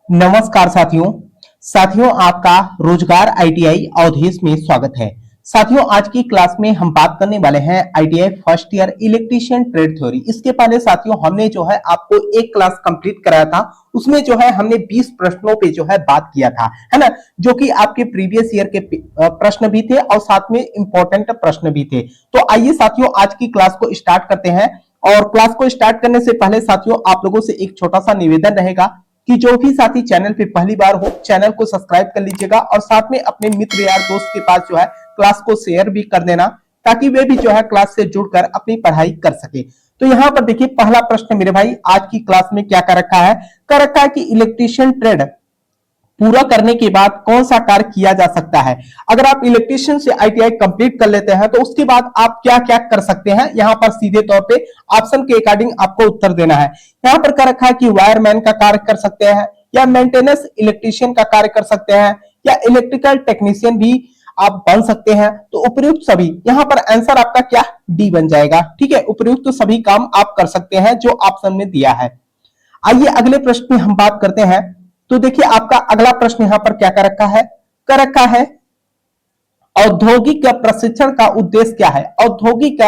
नमस्कार साथियों। साथियों आपका रोजगार आईटीआई अवधेश में स्वागत है। साथियों आज की क्लास में हम बात करने वाले हैं ITI first year electrician trade theory. इसके पहले साथियों हमने जो है आपको एक क्लास कंप्लीट कराया था, उसमें जो है हमने 20 प्रश्नों पे जो है बात किया था, है ना, जो कि आपके प्रीवियस ईयर के प्रश्न भी थे और साथ में इंपॉर्टेंट प्रश्न भी थे। तो आइए साथियों आज की क्लास को स्टार्ट करते हैं। और क्लास को स्टार्ट करने से पहले साथियों आप लोगों से एक छोटा सा निवेदन रहेगा कि जो भी साथी चैनल पे पहली बार हो चैनल को सब्सक्राइब कर लीजिएगा और साथ में अपने मित्र यार दोस्त के पास जो है क्लास को शेयर भी कर देना, ताकि वे भी जो है क्लास से जुड़कर अपनी पढ़ाई कर सके। तो यहाँ पर देखिए पहला प्रश्न मेरे भाई आज की क्लास में क्या कर रखा है कि इलेक्ट्रीशियन ट्रेड पूरा करने के बाद कौन सा कार्य किया जा सकता है। अगर आप इलेक्ट्रीशियन से आईटीआई कंप्लीट कर लेते हैं तो उसके बाद आप क्या क्या कर सकते हैं, यहां पर सीधे तौर पे ऑप्शन के अकॉर्डिंग आपको उत्तर देना है। यहां पर कर रखा है कि वायरमैन का कार्य कर सकते हैं, या मेंटेनेंस इलेक्ट्रीशियन का कार्य कर सकते हैं, या इलेक्ट्रिकल टेक्नीशियन भी आप बन सकते हैं। तो उपयुक्त सभी, यहां पर आंसर आपका क्या डी बन जाएगा। ठीक है, उपयुक्त तो सभी काम आप कर सकते हैं जो ऑप्शन में दिया है। आइए अगले प्रश्न में हम बात करते हैं। तो देखिए आपका अगला प्रश्न यहां पर क्या कर रखा है औद्योगिक प्रशिक्षण का उद्देश्य क्या है। औद्योगिक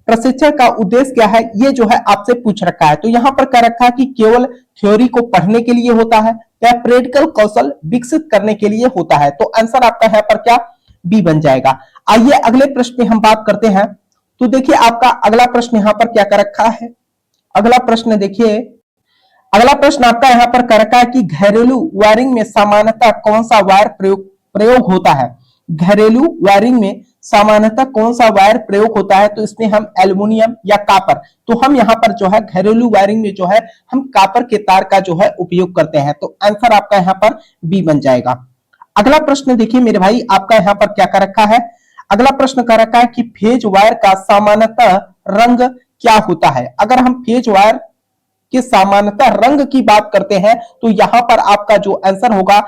प्रशिक्षण का उद्देश्य क्या है, ये जो है आपसे पूछ रखा है। तो यहां पर कह रखा है कि केवल थ्योरी को पढ़ने के लिए होता है या प्रैक्टिकल कौशल विकसित करने के लिए होता है। तो आंसर आपका यहाँ पर क्या बी बन जाएगा। आइए अगले प्रश्न में हम बात करते हैं। तो देखिए आपका अगला प्रश्न यहां पर क्या कर रखा है। अगला प्रश्न देखिए, अगला प्रश्न आपका यहाँ पर कर रखा है कि घरेलू वायरिंग में सामान्यतः कौन सा वायर प्रयोग होता है। घरेलू वायरिंग में सामान्यतः कौन सा वायर प्रयोग होता है। तो इसमें हम एल्युमिनियम या कॉपर, तो हम यहाँ पर जो है घरेलू वायरिंग में जो है हम कॉपर के तार का जो है उपयोग करते हैं। तो आंसर आपका यहाँ पर बी बन जाएगा। अगला प्रश्न देखिए मेरे भाई आपका यहाँ पर क्या कर रखा है। अगला प्रश्न कर रखा है कि फेज वायर का सामान्यतः रंग क्या होता है। अगर हम फेज वायर कि सामान्यतः रंग की बात करते हैं तो यहां पर आपका जो आंसर होगा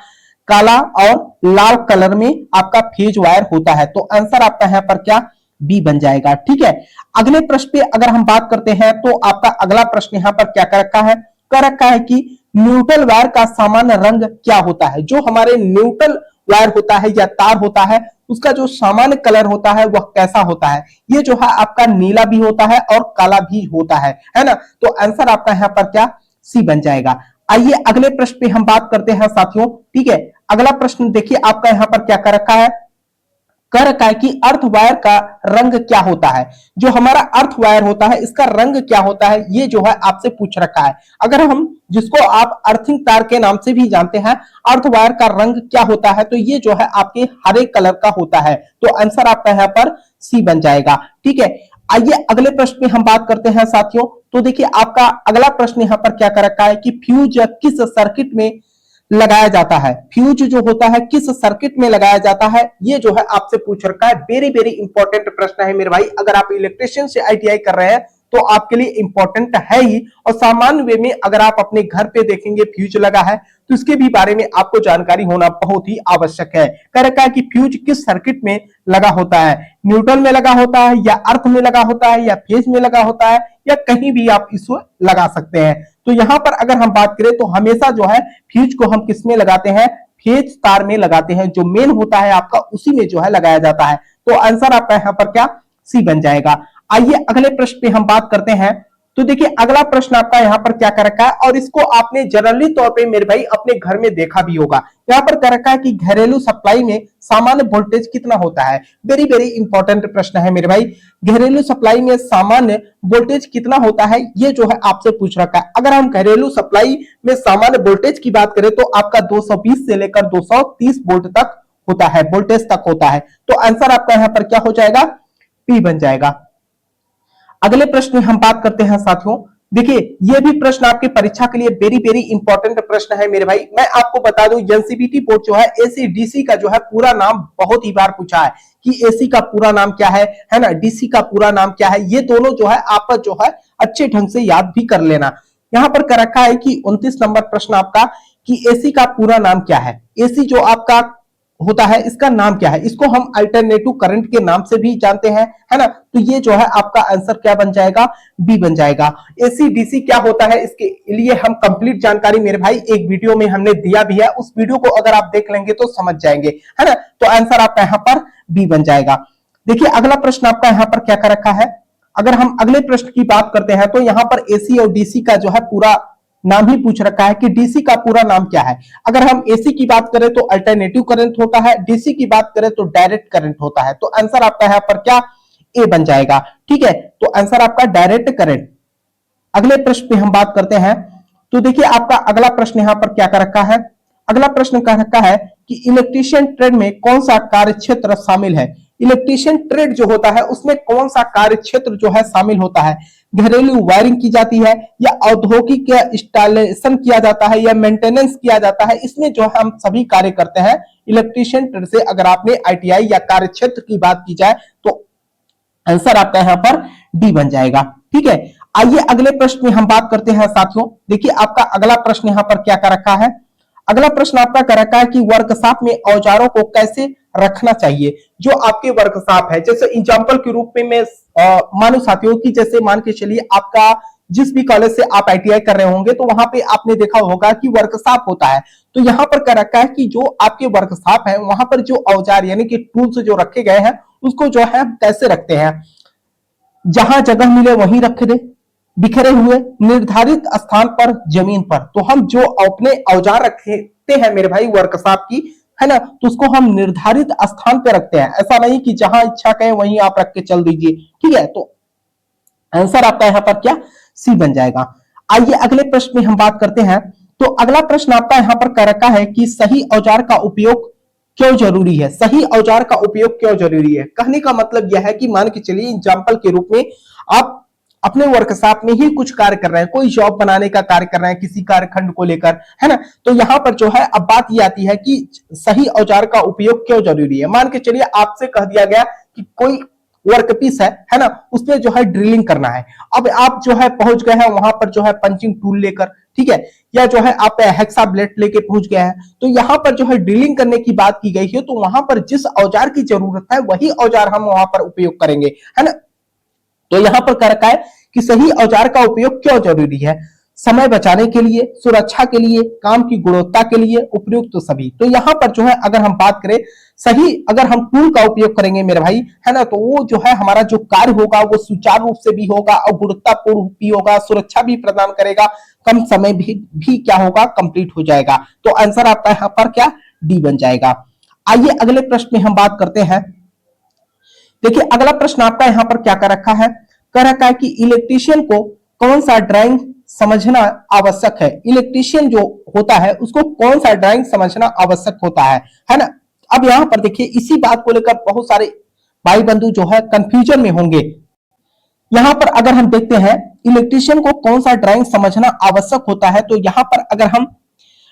काला और लाल कलर में आपका फेज वायर होता है। तो आंसर आपका यहां पर क्या बी बन जाएगा। ठीक है, अगले प्रश्न पे अगर हम बात करते हैं तो आपका अगला प्रश्न यहां पर क्या कर रखा है कि न्यूट्रल वायर का सामान्य रंग क्या होता है। जो हमारे न्यूट्रल वायर होता है या तार होता है उसका जो सामान्य कलर होता है वह कैसा होता है। ये जो है आपका नीला भी होता है और काला भी होता है ना। तो आंसर आपका यहाँ पर क्या सी बन जाएगा। आइए अगले प्रश्न पे हम बात करते हैं साथियों। ठीक है, अगला प्रश्न देखिए आपका यहाँ पर क्या कर रखा है कि अर्थ वायर का रंग क्या होता है। जो हमारा अर्थ वायर होता है इसका रंग क्या होता है, ये जो है आपसे पूछ रखा है। अगर हम जिसको आप अर्थिंग तार के नाम से भी जानते हैं, अर्थ वायर का रंग क्या होता है, तो ये जो है आपके हरे कलर का होता है। तो आंसर आपका यहाँ पर सी बन जाएगा। ठीक है, आइए अगले प्रश्न में हम बात करते हैं साथियों। तो देखिए आपका अगला प्रश्न यहाँ पर क्या कर रखा है कि फ्यूज किस सर्किट में लगाया जाता है। फ्यूज जो होता है किस सर्किट में लगाया जाता है, ये जो है आपसे पूछ रखा है। वेरी वेरी इंपॉर्टेंट प्रश्न है मेरे भाई। अगर आप इलेक्ट्रिशियन से आईटीआई कर रहे हैं तो आपके लिए इंपॉर्टेंट है ही, और सामान्य वे में अगर आप अपने घर पे देखेंगे फ्यूज लगा है तो इसके भी बारे में आपको जानकारी होना बहुत ही आवश्यक है। कह रखा है कि फ्यूज किस सर्किट में लगा होता है, न्यूट्रल में लगा होता है, या अर्थ में लगा होता है, या फेज में लगा होता है, या कहीं भी आप इसको लगा सकते हैं। तो यहां पर अगर हम बात करें तो हमेशा जो है फ्यूज को हम किस में लगाते हैं, फेज तार में लगाते हैं। जो मेन होता है आपका उसी में जो है लगाया जाता है। तो आंसर आपका यहाँ पर क्या सी बन जाएगा। आइए अगले प्रश्न पे हम बात करते हैं। तो देखिए अगला प्रश्न आपका यहाँ पर क्या कर रखा है, और इसको आपने जनरली तौर पे मेरे भाई अपने घर में देखा भी होगा। यहाँ पर कर रखा है कि घरेलू सप्लाई में सामान्य वोल्टेज कितना होता है। वेरी वेरी इंपॉर्टेंट प्रश्न है मेरे भाई। घरेलू सप्लाई में सामान्य वोल्टेज कितना होता है, ये जो है आपसे पूछ रखा है। अगर हम घरेलू सप्लाई में सामान्य वोल्टेज की बात करें तो आपका 220 से लेकर 230 वोल्ट तक होता है, वोल्टेज तक होता है। तो आंसर आपका यहाँ पर क्या हो जाएगा, पी बन जाएगा। अगले प्रश्न में हम बात करते हैं साथियों। देखिए ये भी प्रश्न आपके परीक्षा के लिए वेरी वेरी इंपॉर्टेंट प्रश्न है मेरे भाई। मैं आपको बता दूं एनसीईआरटी बोर्ड जो है एसी-डीसी का जो है पूरा नाम बहुत ही बार पूछा है कि एसी का पूरा नाम क्या है ना, डीसी का पूरा नाम क्या है। ये दोनों जो है आप जो है अच्छे ढंग से याद भी कर लेना। यहां पर कर रखा है कि 29 नंबर प्रश्न आपका कि एसी का पूरा नाम क्या है। एसी जो आपका होता है इसका नाम क्या है? इसको हम अल्टरनेटिव करंट के नाम से भी जानते हैं, है ना? तो ये जो है आपका आंसर क्या बन जाएगा? बी बन जाएगा। एसी डीसी क्या होता है इसके लिए हम कंप्लीट जानकारी मेरे भाई एक वीडियो में हमने दिया भी है, उस वीडियो को अगर आप देख लेंगे तो समझ जाएंगे, है ना? तो आंसर आपका यहाँ पर बी बन जाएगा। देखिए अगला प्रश्न आपका यहाँ पर क्या कर रखा है। अगर हम अगले प्रश्न की बात करते हैं तो यहाँ पर एसी और डीसी का जो है पूरा नाम ही पूछ रखा है कि डीसी का पूरा नाम क्या है। अगर हम एसी की बात करें तो अल्टरनेटिव करंट होता है, डीसी की बात करें तो डायरेक्ट करंट होता है। तो आंसर आपका यहाँ पर क्या? ए बन जाएगा। ठीक है, तो आंसर आपका डायरेक्ट करंट। अगले प्रश्न पे हम बात करते हैं। तो देखिए आपका अगला प्रश्न यहाँ पर क्या कर रखा है। अगला प्रश्न कह रखा है कि इलेक्ट्रीशियन ट्रेड में कौन सा कार्य क्षेत्र शामिल है। इलेक्ट्रीशियन ट्रेड जो होता है उसमें कौन सा कार्य क्षेत्र जो है शामिल होता है। घरेलू वायरिंग की जाती है या औद्योगिक इंस्टॉलेशन किया जाता है या मेंटेनेंस किया जाता है। इसमें जो हम सभी कार्य करते हैं इलेक्ट्रीशियन ट्रेड से। अगर आपने आईटीआई या कार्य क्षेत्र की बात की जाए तो आंसर आपका यहाँ पर डी बन जाएगा। ठीक है, आइए अगले प्रश्न में हम बात करते हैं साथियों। देखिए आपका अगला प्रश्न यहाँ पर क्या कर रखा है। अगला प्रश्न आपका कर रखा है कि वर्कशॉप में औजारों को कैसे रखना चाहिए। जो आपके वर्कशॉप है, जैसे एग्जांपल के रूप में मैं मानो साथियों की, जैसे मान के चलिए आपका जिस भी कॉलेज से आप आईटीआई कर रहे होंगे तो वहां पे आपने देखा होगा कि वर्कशॉप होता है। तो यहाँ पर कर रखा है कि जो आपके वर्कशॉप है वहां पर जो औजार यानी कि टूल्स जो रखे गए हैं उसको जो है कैसे रखते हैं। जहां जगह मिले वहीं रख दे, बिखरे हुए, निर्धारित स्थान पर, जमीन पर। तो हम जो अपने औजार रखते हैं मेरे भाई वर्कशॉप की, है ना, तो उसको हम निर्धारित स्थान पे रखते हैं। ऐसा नहीं कि जहां इच्छा कहें वहीं आप रख के चल दीजिए। ठीक है, तो आंसर आपका यहाँ पर क्या? सी बन जाएगा। आइए अगले प्रश्न में हम बात करते हैं। तो अगला प्रश्न आपका यहाँ पर कर रखा है कि सही औजार का उपयोग क्यों जरूरी है। सही औजार का उपयोग क्यों जरूरी है। कहने का मतलब यह है कि मान के चलिए एग्जाम्पल के रूप में आप अपने वर्कशॉप में ही कुछ कार्य कर रहे हैं, कोई जॉब बनाने का कार्य कर रहे हैं किसी कार्यखंड को लेकर, है ना। तो यहां पर जो है अब बात ये आती है कि सही औजार का उपयोग क्यों जरूरी है। मान के चलिए आपसे कह दिया गया कि कोई वर्क पीस है ना, उसमें जो है ड्रिलिंग करना है। अब आप जो है पहुंच गए हैं वहां पर जो है पंचिंग टूल लेकर, ठीक है, या जो है आप हेक्सा ब्लेड लेके पहुंच गए हैं। तो यहाँ पर जो है ड्रिलिंग करने की बात की गई है, तो वहां पर जिस औजार की जरूरत है वही औजार हम वहां पर उपयोग करेंगे, है ना। तो यहां पर कह रखा है कि सही औजार का उपयोग क्यों जरूरी है। समय बचाने के लिए, सुरक्षा के लिए, काम की गुणवत्ता के लिए, उपयुक्त तो सभी। तो यहां पर जो है अगर हम बात करें सही, अगर हम टूल का उपयोग करेंगे मेरे भाई, है ना, तो वो जो है हमारा जो कार्य होगा वो सुचारू रूप से भी होगा और गुणवत्तापूर्ण भी होगा, सुरक्षा भी प्रदान करेगा, कम समय भी क्या होगा, कंप्लीट हो जाएगा। तो आंसर आपका यहाँ पर क्या? डी बन जाएगा। आइए अगले प्रश्न में हम बात करते हैं। देखिए अगला प्रश्न आपका यहाँ पर क्या कर रखा है। कह रखा है कि इलेक्ट्रीशियन को कौन सा ड्राइंग समझना आवश्यक है। इलेक्ट्रीशियन जो होता है उसको कौन सा ड्राइंग समझना आवश्यक होता है ना। अब यहाँ पर देखिए इसी बात को लेकर बहुत सारे भाई बंधु जो है कंफ्यूजन में होंगे। यहाँ पर अगर हम देखते हैं इलेक्ट्रीशियन को कौन सा ड्राइंग समझना आवश्यक होता है, तो यहाँ पर अगर हम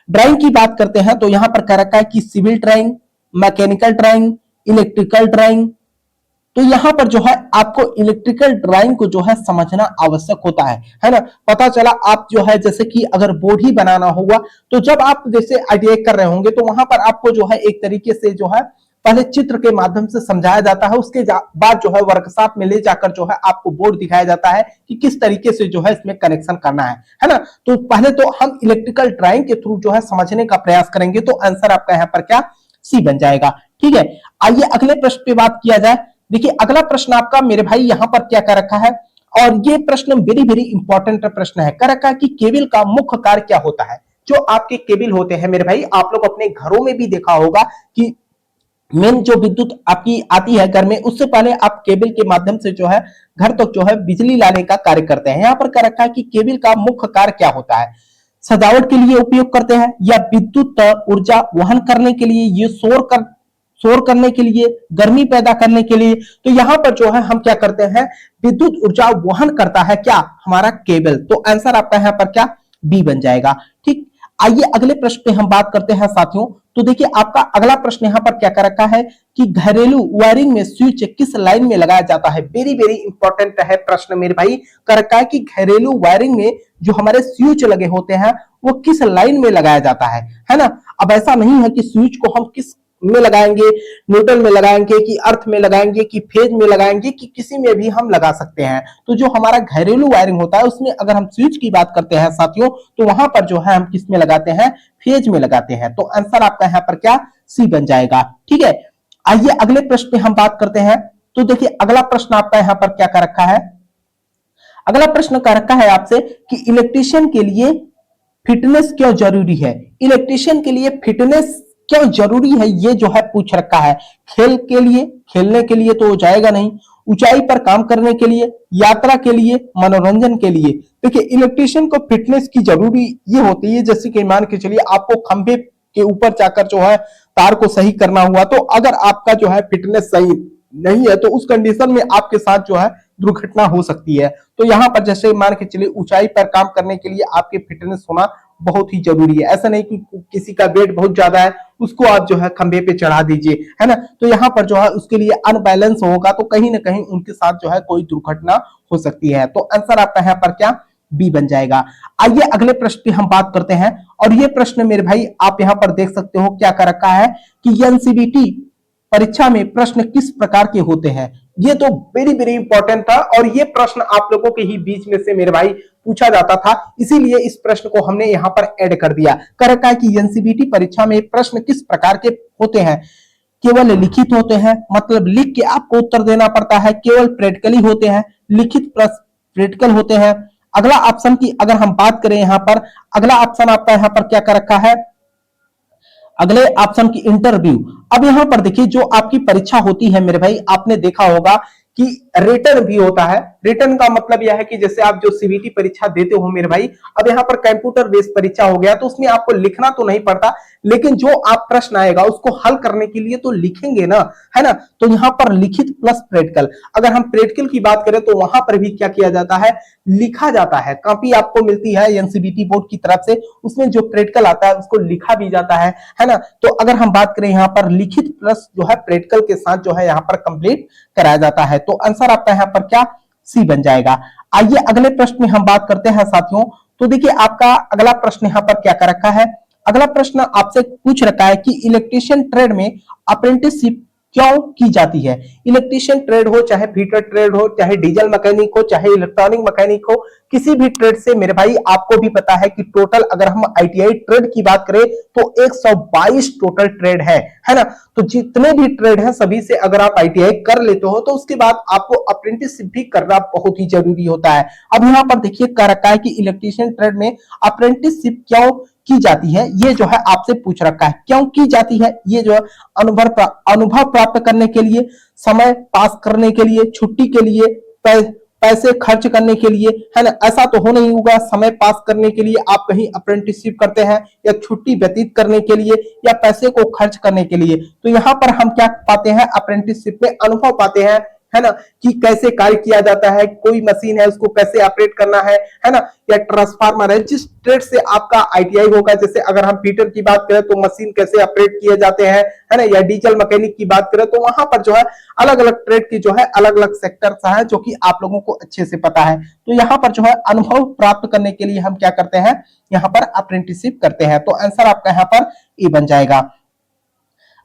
ड्राइंग की बात करते हैं तो यहाँ पर कह रखा है कि civil drawing, mechanical drawing, electrical drawing. तो यहां पर जो है आपको इलेक्ट्रिकल ड्राइंग को जो है समझना आवश्यक होता है ना। पता चला आप जो है जैसे कि अगर बोर्ड ही बनाना होगा तो जब आप जैसे आईटीआई कर रहे होंगे तो वहां पर आपको जो है एक तरीके से जो है पहले चित्र के माध्यम से समझाया जाता है, उसके बाद जो है वर्कशॉप में ले जाकर जो है आपको बोर्ड दिखाया जाता है कि किस तरीके से जो है इसमें कनेक्शन करना है ना। तो पहले तो हम इलेक्ट्रिकल ड्राइंग के थ्रू जो है समझने का प्रयास करेंगे। तो आंसर आपका यहाँ पर क्या? सी बन जाएगा। ठीक है, आइए अगले प्रश्न पे बात किया जाए। देखिए अगला प्रश्न आपका मेरे भाई यहाँ पर क्या कर रखा है, और ये प्रश्न वेरी वेरी इंपॉर्टेंट प्रश्न है। कर रखा है कि केबल का मुख्य कार्य क्या होता है। जो आपके केबल होते हैं मेरे भाई, आप लोग अपने घरों में भी देखा होगा कि मेन जो विद्युत आपकी आती है घर में, उससे पहले आप केबल के माध्यम से जो है घर तक जो है बिजली लाने का कार्य करते हैं। यहाँ पर क्या रखा है कि केबल का मुख्य कार्य क्या होता है। सजावट के लिए उपयोग करते हैं या विद्युत ऊर्जा वहन करने के लिए, ये शोर करने के लिए, गर्मी पैदा करने के लिए। तो यहाँ पर जो है हम क्या करते हैं, विद्युत ऊर्जा वहन करता है क्या, हमारा केबल। तो आंसर आपका यहाँ पर क्या? बी बन जाएगा। ठीक, आइए अगले प्रश्न पे हम बात करते हैं साथियों। तो देखिए आपका अगला प्रश्न यहाँ पर क्या कर रखा है कि घरेलू वायरिंग में स्विच किस लाइन में लगाया जाता है। वेरी वेरी इंपॉर्टेंट है प्रश्न मेरे भाई। कर रखा है कि घरेलू वायरिंग में जो हमारे स्विच लगे होते हैं वो किस लाइन में लगाया जाता है ना। अब ऐसा नहीं है कि स्विच को हम किस में लगाएंगे, न्यूट्रल में लगाएंगे, कि अर्थ में लगाएंगे, कि फेज में लगाएंगे, कि किसी में भी हम लगा सकते हैं। तो जो हमारा घरेलू वायरिंग होता है उसमें अगर हम स्विच की बात करते हैं साथियों, तो वहां पर जो है हम किस में लगाते हैं, फेज में लगाते हैं। तो आंसर आपका यहाँ पर क्या, सी बन जाएगा। ठीक है, आइए अगले प्रश्न पे हम बात करते हैं। तो देखिए अगला प्रश्न आपका यहाँ पर क्या कर रखा है, अगला प्रश्न कर रखा है आपसे कि इलेक्ट्रीशियन के लिए फिटनेस क्यों जरूरी है। इलेक्ट्रीशियन के लिए फिटनेस क्यों जरूरी है, ये जो है पूछ रखा है। खेल के लिए, खेलने के लिए तो जाएगा नहीं, ऊंचाई पर काम करने के लिए, यात्रा के लिए, मनोरंजन के लिए। देखिए इलेक्ट्रीशियन को फिटनेस की जरूरी ये होती है, जैसे कि मान के चलिए आपको खंभे के ऊपर जाकर जो है तार को सही करना हुआ, तो अगर आपका जो है फिटनेस सही नहीं है तो उस कंडीशन में आपके साथ जो है दुर्घटना हो सकती है। तो यहाँ पर जैसे मान के चलिए ऊंचाई पर काम करने के लिए आपके फिटनेस होना बहुत ही जरूरी है। ऐसा नहीं कि किसी का वेट बहुत ज्यादा है उसको आप जो है खंभे पे चढ़ा दीजिए, है ना, तो यहाँ पर जो है उसके लिए अनबैलेंस होगा, तो कहीं ना कहीं उनके साथ जो है कोई दुर्घटना हो सकती है। तो आंसर आपका यहाँ पर क्या, बी बन जाएगा। आइए अगले प्रश्न की हम बात करते हैं, और ये प्रश्न मेरे भाई आप यहाँ पर देख सकते हो क्या कर रखा है कि एनसीबीटी परीक्षा में प्रश्न किस प्रकार के होते हैं। ये तो वेरी वेरी इंपॉर्टेंट था, और ये प्रश्न आप लोगों के ही बीच में से मेरे भाई पूछा जाता था, इसीलिए इस प्रश्न को हमने यहाँ पर ऐड कर दिया। कर रखा है कि एनसीबीटी परीक्षा में प्रश्न किस प्रकार के होते हैं। केवल लिखित होते हैं, मतलब लिख के आपको उत्तर देना पड़ता है, केवल प्रैक्टिकली होते हैं, लिखित प्लस प्रैक्टिकल होते हैं। अगला ऑप्शन की अगर हम बात करें यहाँ पर, अगला ऑप्शन आपका यहाँ पर क्या कर रखा है, अगले ऑप्शन की इंटरव्यू। अब यहां पर देखिए जो आपकी परीक्षा होती है मेरे भाई, आपने देखा होगा कि रिटर्न भी होता है। रिटर्न का मतलब यह है कि जैसे आप जो सीबीटी परीक्षा देते हो मेरे भाई, अब यहाँ पर कंप्यूटर बेस्ड परीक्षा हो गया, तो उसमें आपको लिखना तो नहीं पड़ता, लेकिन जो आप प्रश्न आएगा उसको हल करने के लिए तो लिखेंगे ना, है ना। तो यहाँ पर लिखित प्लस प्रैक्टिकल। अगर हम प्रैक्टिकल की बात करें तो वहां पर भी क्या किया जाता है, लिखा जाता है। कॉपी आपको मिलती है एनसीबीटी बोर्ड की तरफ से, उसमें जो प्रैक्टिकल आता है उसको लिखा भी जाता है ना। तो अगर हम बात करें यहाँ पर लिखित प्लस जो है प्रैक्टिकल के साथ जो है यहाँ पर कंप्लीट कराया जाता है। तो आंसर आपका यहाँ पर क्या, सी बन जाएगा। आइए अगले प्रश्न में हम बात करते हैं साथियों। तो देखिए आपका अगला प्रश्न यहाँ पर क्या कर रखा है, अगला प्रश्न आपसे पूछ रखा है कि इलेक्ट्रीशियन ट्रेड में अप्रेंटिसशिप क्यों की जाती है। इलेक्ट्रीशियन ट्रेड हो, चाहे फीटर ट्रेड हो, चाहे डीजल मैकेनिक हो, चाहे इलेक्ट्रॉनिक मैकेनिक हो, किसी भी ट्रेड से मेरे भाई आपको भी पता है कि टोटल अगर हम आईटीआई ट्रेड की बात करें तो 122 टोटल ट्रेड है ना। तो जितने भी ट्रेड हैं सभी से अगर आप आईटीआई कर लेते हो तो उसके बाद आपको अप्रेंटिसशिप भी करना बहुत ही जरूरी होता है। अब यहाँ पर देखिए कह रखा है कि इलेक्ट्रीशियन ट्रेड में अप्रेंटिसशिप क्यों की जाती है, ये जो है आपसे पूछ रखा है क्यों की जाती है। ये जो है अनुभव प्राप्त करने के लिए, समय पास करने के लिए, छुट्टी के लिए, पैसे खर्च करने के लिए, है ना। ऐसा तो हो नहीं होगा समय पास करने के लिए आप कहीं अप्रेंटिसशिप करते हैं, या छुट्टी व्यतीत करने के लिए, या पैसे को खर्च करने के लिए। तो यहाँ पर हम क्या पाते हैं, अप्रेंटिसशिप में अनुभव पाते हैं, है ना, कि कैसे कार्य किया जाता है, कोई मशीन है उसको कैसे ऑपरेट करना है ना, या ट्रांसफार्मर है, जिस ट्रेड से आपका आईटीआई होगा। जैसे अगर हम फीटर की बात करें तो मशीन कैसे ऑपरेट किए जाते हैं, है ना, या डीजल मैकेनिक की बात करें तो वहां पर जो है अलग अलग ट्रेड की जो है अलग अलग सेक्टर्स है जो कि आप लोगों को अच्छे से पता है। तो यहाँ पर जो है अनुभव प्राप्त करने के लिए हम क्या करते हैं, यहाँ पर अप्रेंटिसशिप करते हैं। तो आंसर आपका यहाँ पर ए बन जाएगा।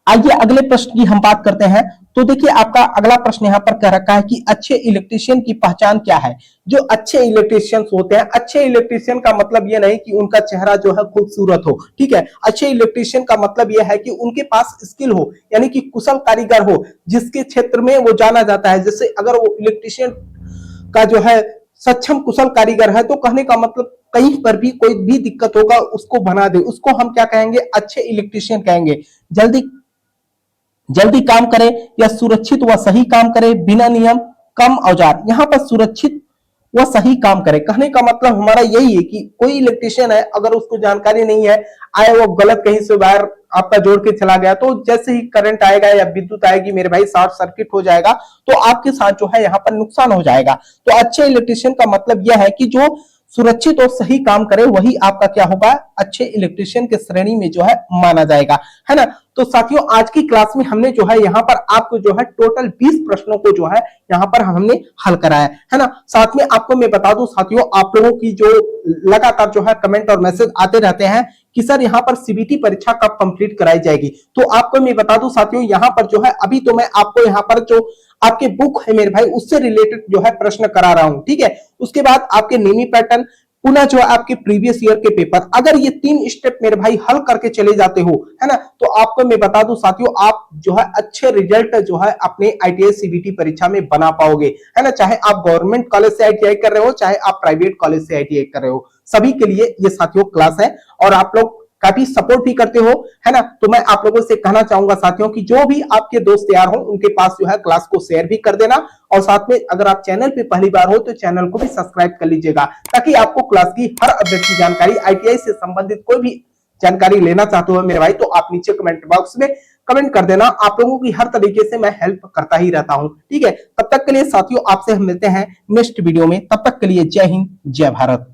आइए अगले प्रश्न की हम बात करते हैं। तो देखिए आपका अगला प्रश्न यहाँ पर कह रखा है कि अच्छे इलेक्ट्रीशियन की पहचान क्या है। जो अच्छे इलेक्ट्रीशियंस होते हैं, अच्छे इलेक्ट्रीशियन का मतलब ये नहीं कि उनका चेहरा जो है खूबसूरत हो, ठीक है। अच्छे इलेक्ट्रीशियन का मतलब यह है कि उनके पास स्किल हो, यानी कि कुशल कारीगर हो, जिसके क्षेत्र में वो जाना जाता है। जैसे अगर वो इलेक्ट्रीशियन का जो है सक्षम कुशल कारीगर है, तो कहने का मतलब कहीं पर भी कोई भी दिक्कत होगा उसको बना दे, उसको हम क्या कहेंगे, अच्छे इलेक्ट्रीशियन कहेंगे। जल्दी काम करे या सुरक्षित व सही काम करे, बिना नियम, कम औजार। यहाँ पर सुरक्षित व सही काम करे, कहने का मतलब हमारा यही है कि कोई इलेक्ट्रीशियन है अगर उसको जानकारी नहीं है, आए वो गलत कहीं से वायर आपका जोड़ के चला गया, तो जैसे ही करंट आएगा या विद्युत आएगी मेरे भाई, शॉर्ट सर्किट हो जाएगा, तो आपके साथ जो है यहाँ पर नुकसान हो जाएगा। तो अच्छे इलेक्ट्रीशियन का मतलब यह है कि जो सुरक्षित और सही काम करे वही आपका क्या होगा, अच्छे इलेक्ट्रीशियन के श्रेणी में जो है माना जाएगा, है ना। तो साथियों आज की क्लास में हमने जो है यहाँ पर आपको जो है टोटल 20 प्रश्नों को जो है यहाँ पर हमने हल कराया है ना। साथ में आपको मैं बता दूं साथियों, आप लोगों की जो लगातार जो है कमेंट और मैसेज आते रहते हैं कि सर यहाँ पर सीबीटी परीक्षा कब कंप्लीट कराई जाएगी। तो आपको मैं बता दूं साथियों, यहाँ पर जो है अभी तो मैं आपको यहाँ पर जो आपके बुक है मेरे भाई उससे रिलेटेड जो है प्रश्न करा रहा हूं, ठीक है। उसके बाद आपके नेमी पैटर्न, पुनः जो है आपके प्रीवियस ईयर के पेपर, अगर ये 3 स्टेप मेरे भाई हल करके चले जाते हो, है ना, तो आपको मैं बता दूं साथियों, आप जो है अच्छे रिजल्ट जो है अपने आईटीआई सीबीटी परीक्षा में बना पाओगे, है ना। चाहे आप गवर्नमेंट कॉलेज से आईटीआई कर रहे हो, चाहे आप प्राइवेट कॉलेज से आईटीआई कर रहे हो, सभी के लिए ये साथियों क्लास है और आप लोग काफी सपोर्ट भी करते हो, है ना। तो मैं आप लोगों से कहना चाहूंगा साथियों कि जो भी आपके दोस्त यार हो उनके पास जो है क्लास को शेयर भी कर देना, और साथ में अगर आप चैनल पे पहली बार हो तो चैनल को भी सब्सक्राइब कर लीजिएगा, ताकि आपको क्लास की हर अपडेट की जानकारी, आईटीआई से संबंधित कोई भी जानकारी लेना चाहते हो मेरे भाई, तो आप नीचे कमेंट बॉक्स में कमेंट कर देना। आप लोगों की हर तरीके से मैं हेल्प करता ही रहता हूं, ठीक है। तब तक के लिए साथियों आपसे हम मिलते हैं नेक्स्ट वीडियो में, तब तक के लिए जय हिंद जय भारत।